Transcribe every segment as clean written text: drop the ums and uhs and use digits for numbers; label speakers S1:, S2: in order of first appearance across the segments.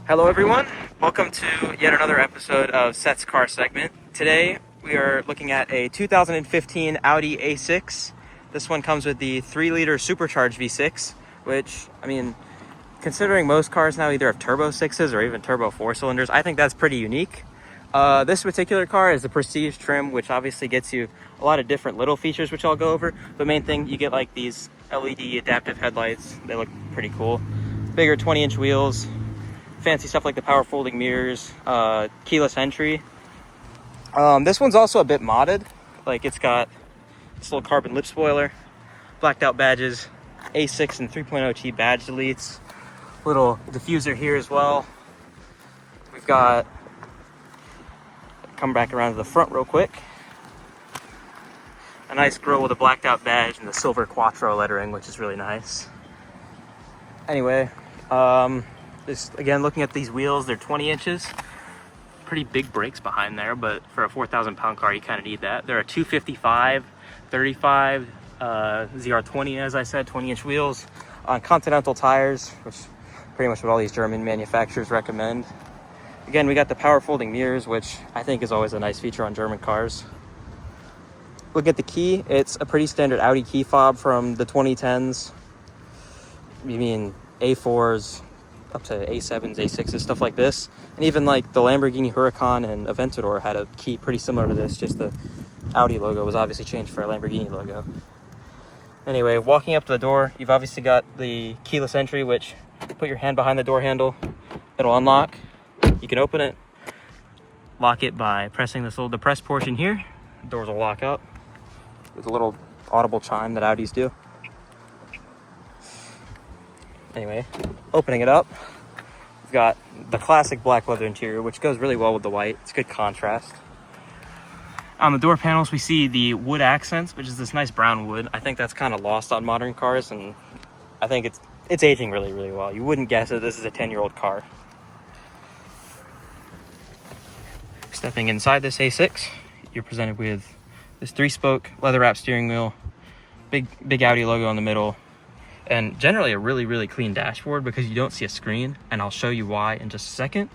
S1: Hello everyone, welcome to yet another episode of Seth's Car Segment. Today we are looking at a 2015 Audi A6. This one comes with the 3-liter supercharged V6, which, I mean, considering most cars now either have turbo 6s or even turbo 4 cylinders, I think that's pretty unique. This particular car is the Prestige trim, which obviously gets you a lot of different little features, which I'll go over. The main thing, you get like these LED adaptive headlights. They look pretty cool. Bigger 20-inch wheels. Fancy stuff like the power folding mirrors, keyless entry. This one's also a bit modded. Like, it's got this little carbon lip spoiler, blacked out badges, A6 and 3.0T badge deletes, little diffuser here as well. We've got, come back around to the front real quick, a nice grille with a blacked out badge and the silver Quattro lettering, which is really nice. Anyway, just again, looking at these wheels, they're 20 inches. Pretty big brakes behind there, but for a 4,000-pound car, you kind of need that. They're a 255, 35, ZR20, as I said, 20-inch wheels on Continental tires, which is pretty much what all these German manufacturers recommend. Again, we got the power folding mirrors, which I think is always a nice feature on German cars. Look at the key. It's a pretty standard Audi key fob from the 2010s. You mean A4s, up to A7s, A6s, stuff like this. And even like the Lamborghini Huracan and Aventador had a key pretty similar to this, just the Audi logo was obviously changed for a Lamborghini logo. Anyway, walking up to the door, you've obviously got the keyless entry, which you put your hand behind the door handle, it'll unlock. You can open it, lock it by pressing this little depressed portion here. The doors will lock up with a little audible chime that Audis do. Anyway, opening it up, we've got the classic black leather interior, which goes really well with the white. It's good contrast. On the door panels, we see the wood accents, which is this nice brown wood. I think that's kind of lost on modern cars, and I think it's aging really, really well. You wouldn't guess that this is a 10-year-old car. Stepping inside this A6, you're presented with this 3-spoke leather-wrapped steering wheel, big Audi logo on the middle, and generally a really, really clean dashboard because you don't see a screen, and I'll show you why in just a second.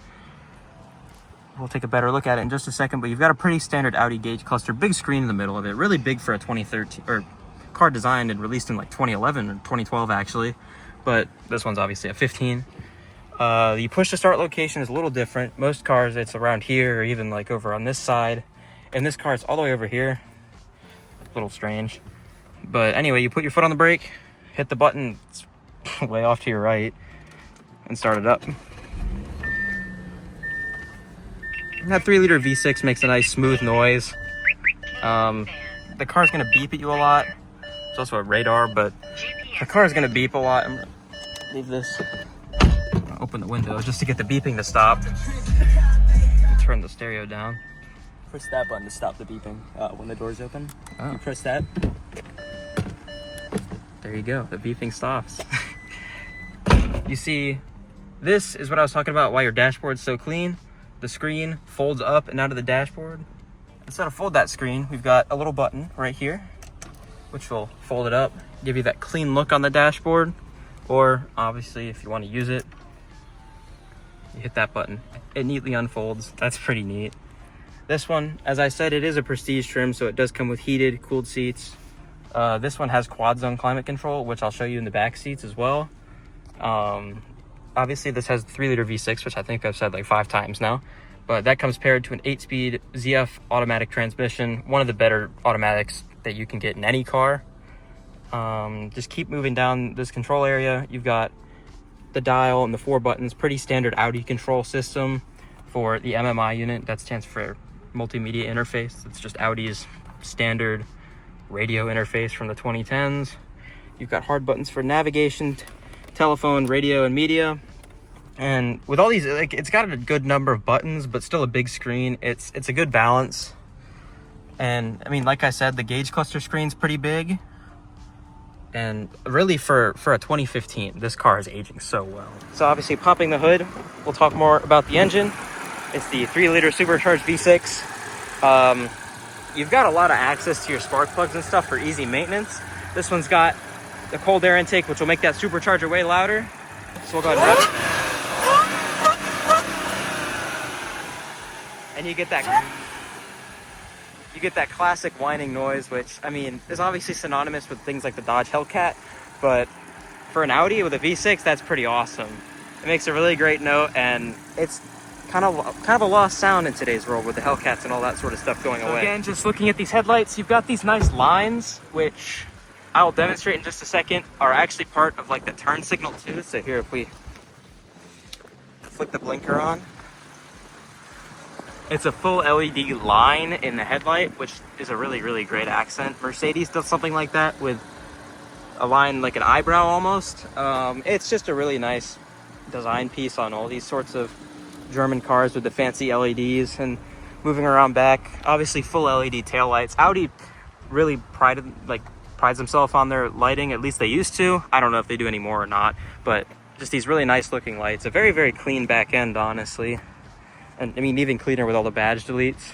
S1: We'll take a better look at it in just a second, but you've got a pretty standard Audi gauge cluster, big screen in the middle of it, really big for a 2013, or car designed and released in like 2011 or 2012 actually, but this one's obviously a 15. The push to start location is a little different. Most cars it's around here or even like over on this side, and this car it's all the way over here. A little strange, but anyway, you put your foot on the brake, hit the button, it's way off to your right, and start it up. That 3-liter V6 makes a nice smooth noise. The car's gonna beep at you a lot. There's also a radar, but the car's gonna beep a lot. I'm gonna leave this, open the window just to get the beeping to stop. And turn the stereo down. Press that button to stop the beeping when the door's open. Oh. You press that. There you go, the beeping stops. You see, this is what I was talking about, why your dashboard's so clean. The screen folds up and out of the dashboard. Instead of fold that screen, we've got a little button right here, which will fold it up, give you that clean look on the dashboard. Or obviously, if you want to use it, you hit that button. It neatly unfolds. That's pretty neat. This one, as I said, it is a Prestige trim, so it does come with heated, cooled seats. This one has quad zone climate control, which I'll show you in the back seats as well. Obviously this has 3-liter V6, which I think I've said like 5 times now, but that comes paired to an 8-speed ZF automatic transmission, one of the better automatics that you can get in any car. Just keep moving down this control area. You've got the dial and the 4 buttons, pretty standard Audi control system for the MMI unit. That stands for multimedia interface. It's just Audi's standard radio interface from the 2010s. You've got hard buttons for navigation, telephone, radio, and media. And with all these, like, it's got a good number of buttons, but still a big screen. It's a good balance. And I mean, like I said, the gauge cluster screen's pretty big. And really for a 2015, this car is aging so well. So obviously popping the hood, we'll talk more about the engine. It's the 3-liter supercharged V6. You've got a lot of access to your spark plugs and stuff for easy maintenance. This one's got the cold air intake, which will make that supercharger way louder. So we'll go ahead and rev it. and you get that classic whining noise, which, I mean, is obviously synonymous with things like the Dodge Hellcat, but for an Audi with a V6, that's pretty awesome. It makes a really great note, and it's kind of a lost sound in today's world with the Hellcats and all that sort of stuff going away. Again, just looking at these headlights, you've got these nice lines, which I'll demonstrate in just a second, are actually part of like the turn signal too. So here, if we flick the blinker on, it's a full LED line in the headlight, which is a really, really great accent. Mercedes does something like that with a line like an eyebrow almost. It's just a really nice design piece on all these sorts of German cars with the fancy LEDs and moving around back. Obviously full LED taillights. Audi really prides themselves on their lighting, at least they used to. I don't know if they do anymore or not, but just these really nice looking lights. A very, very clean back end, honestly. And I mean, even cleaner with all the badge deletes.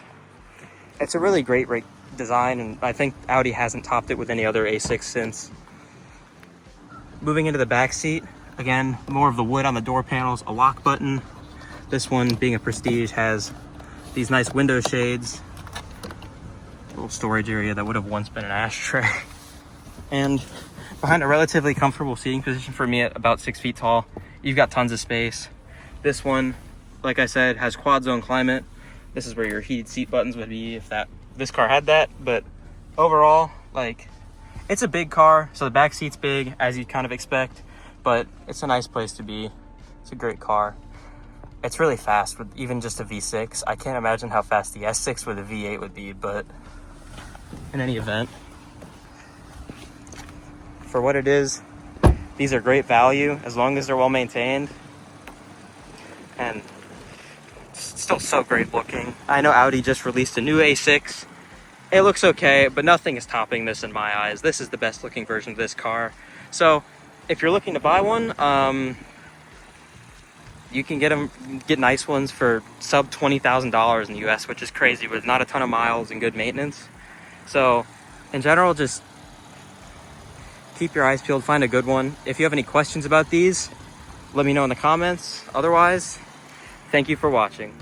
S1: It's a really great design, and I think Audi hasn't topped it with any other A6 since. Moving into the back seat, again, more of the wood on the door panels, a lock button. This one, being a Prestige, has these nice window shades, a little storage area that would have once been an ashtray. And behind a relatively comfortable seating position for me at about 6 feet tall, you've got tons of space. This one, like I said, has quad zone climate. This is where your heated seat buttons would be if this car had that. But overall, like, it's a big car, so the back seat's big, as you'd kind of expect, but it's a nice place to be. It's a great car. It's really fast with even just a V6. I can't imagine how fast the S6 with a V8 would be, but in any event, for what it is, these are great value as long as they're well maintained, and it's still so great looking. I know Audi just released a new A6. It looks okay, but nothing is topping this in my eyes. This is the best looking version of this car. So if you're looking to buy one, you can get nice ones for sub $20,000 in the US, which is crazy with not a ton of miles and good maintenance. So in general, just keep your eyes peeled, find a good one. If you have any questions about these, let me know in the comments. Otherwise, thank you for watching.